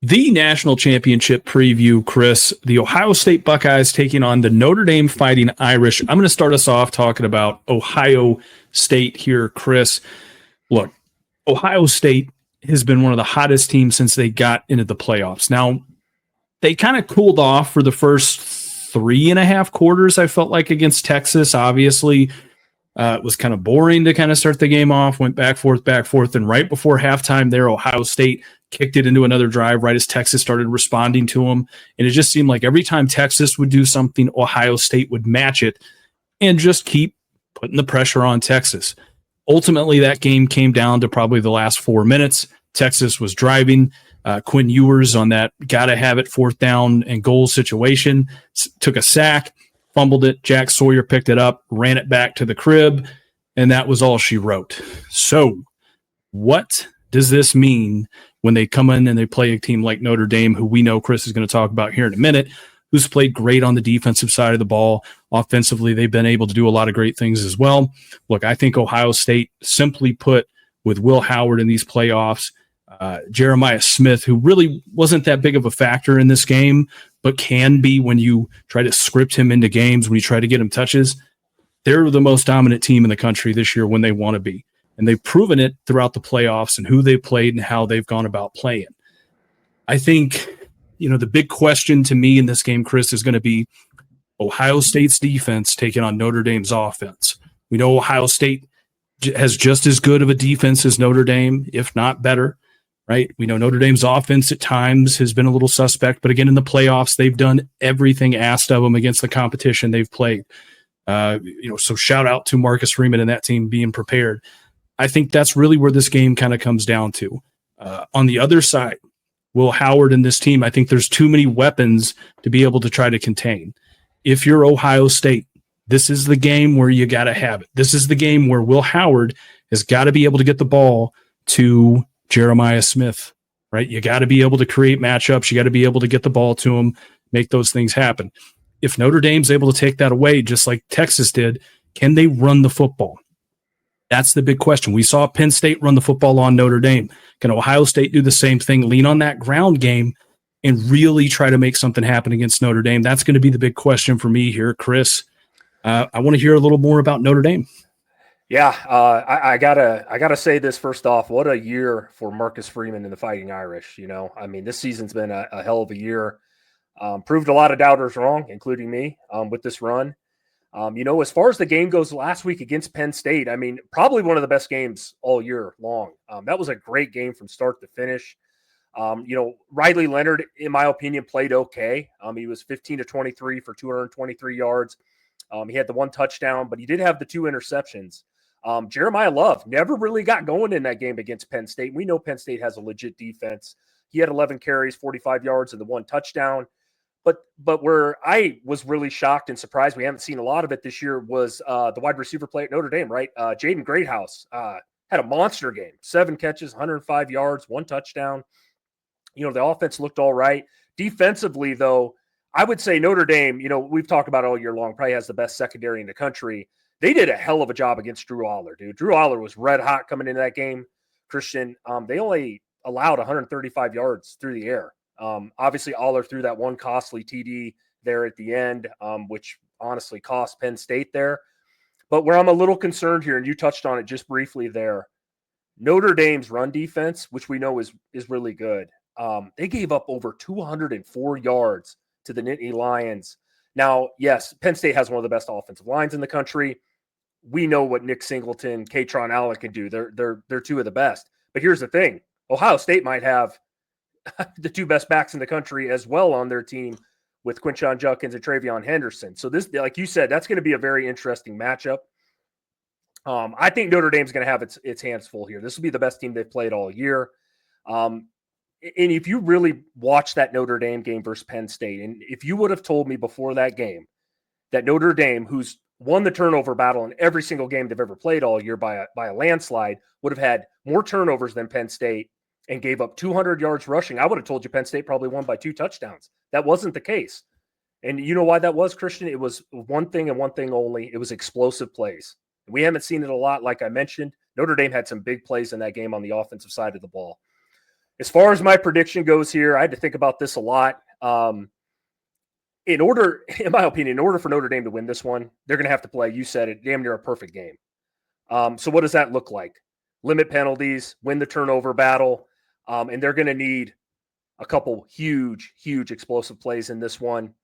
The national championship preview, Chris. The Ohio State Buckeyes taking on the Notre Dame Fighting Irish. I'm going to start us off talking about Ohio State here, Chris. Look, Ohio State has been one of the hottest teams since they got into the playoffs. Now, they kind of cooled off for the first 3.5 quarters, I felt like, against Texas. Obviously, it was kind of boring to kind of start the game off, went back, forth. And right before halftime there, Ohio State kicked it into another drive right as Texas started responding to them. And it just seemed like every time Texas would do something, Ohio State would match it and just keep putting the pressure on Texas. Ultimately, that game came down to probably the last 4 minutes. Texas was driving. Quinn Ewers on that gotta-have-it 4th down and goal situation took a sack, fumbled it. Jack Sawyer picked it up, ran it back to the crib, and that was all she wrote. So what does this mean when they come in and they play a team like Notre Dame, who we know Chris is going to talk about here in a minute, who's played great on the defensive side of the ball? Offensively, they've been able to do a lot of great things as well. Look, I think Ohio State, simply put, with Will Howard in these playoffs, Jeremiah Smith, who really wasn't that big of a factor in this game, but can be when you try to script him into games, when you try to get him touches, they're the most dominant team in the country this year when they want to be. And they've proven it throughout the playoffs and who they've played and how they've gone about playing. I think, the big question to me in this game, Chris, is going to be Ohio State's defense taking on Notre Dame's offense. We know Ohio State has just as good of a defense as Notre Dame, if not better, right? We know Notre Dame's offense at times has been a little suspect, but again, in the playoffs, they've done everything asked of them against the competition they've played. So shout out to Marcus Freeman and that team being prepared. I think that's really where this game kind of comes down to. On the other side, Will Howard and this team, I think there's too many weapons to be able to try to contain. If you're Ohio State, this is the game where you got to have it. This is the game where Will Howard has got to be able to get the ball to Jeremiah Smith, right? You got to be able to create matchups. You got to be able to get the ball to him, make those things happen. If Notre Dame's able to take that away, just like Texas did, can they run the football? That's the big question. We saw Penn State run the football on Notre Dame. Can Ohio State do the same thing, lean on that ground game, and really try to make something happen against Notre Dame? That's going to be the big question for me here, Chris. I want to hear a little more about Notre Dame. Yeah, I gotta say this first off. What a year for Marcus Freeman and the Fighting Irish. This season's been a hell of a year. Proved a lot of doubters wrong, including me, with this run. As far as the game goes last week against Penn State, probably one of the best games all year long. That was a great game from start to finish. Riley Leonard, in my opinion, played okay. He was 15-23 for 223 yards. He had the 1 touchdown, but he did have the 2 interceptions. Jeremiah Love never really got going in that game against Penn State. We know Penn State has a legit defense. He had 11 carries, 45 yards, and the 1 touchdown. But where I was really shocked and surprised, we haven't seen a lot of it this year, was the wide receiver play at Notre Dame, right? Jaden Greathouse had a monster game, 7 catches, 105 yards, 1 touchdown. The offense looked all right. Defensively, though, I would say Notre Dame, we've talked about it all year long, probably has the best secondary in the country. They did a hell of a job against Drew Aller, dude. Drew Aller was red hot coming into that game, Christian. They only allowed 135 yards through the air. Obviously, Aller threw that 1 costly TD there at the end, which honestly cost Penn State there. But where I'm a little concerned here, and you touched on it just briefly there, Notre Dame's run defense, which we know is really good, they gave up over 204 yards to the Nittany Lions. Now, yes, Penn State has one of the best offensive lines in the country. We know what Nick Singleton, Katron Allen can do. They're 2 of the best. But here's the thing. Ohio State might have the 2 best backs in the country as well on their team with Quinshon Judkins and Travion Henderson. So this, like you said, that's going to be a very interesting matchup. I think Notre Dame's going to have its hands full here. This will be the best team they've played all year. And if you really watch that Notre Dame game versus Penn State, and if you would have told me before that game that Notre Dame, who's won the turnover battle in every single game they've ever played all year by a landslide, would have had more turnovers than Penn State and gave up 200 yards rushing, I would have told you Penn State probably won by 2 touchdowns. That wasn't the case. And you know why that was, Christian? It was one thing and one thing only. It was explosive plays. We haven't seen it a lot. Like I mentioned, Notre Dame had some big plays in that game on the offensive side of the ball. As far as my prediction goes here, I had to think about this a lot. In my opinion, in order for Notre Dame to win this one, they're going to have to play, you said it, damn near a perfect game. So what does that look like? Limit penalties, win the turnover battle, and they're going to need a couple huge, huge explosive plays in this one.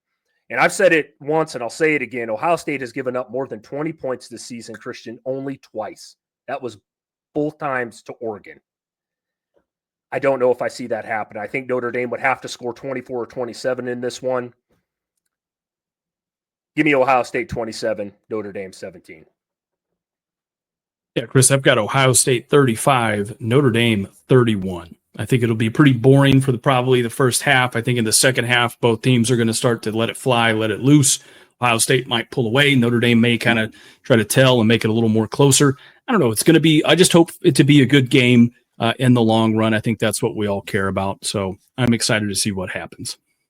And I've said it once, and I'll say it again. Ohio State has given up more than 20 points this season, Christian, only twice. That was both times to Oregon. I don't know if I see that happen. I think Notre Dame would have to score 24 or 27 in this one. Give me Ohio State 27, Notre Dame 17. Yeah, Chris, I've got Ohio State 35, Notre Dame 31. I think it'll be pretty boring for probably the first half. I think in the second half, both teams are going to start to let it fly, let it loose. Ohio State might pull away. Notre Dame may kind of try to tell and make it a little more closer. I don't know. It's going to be, I just hope it to be a good game in the long run. I think that's what we all care about. So I'm excited to see what happens.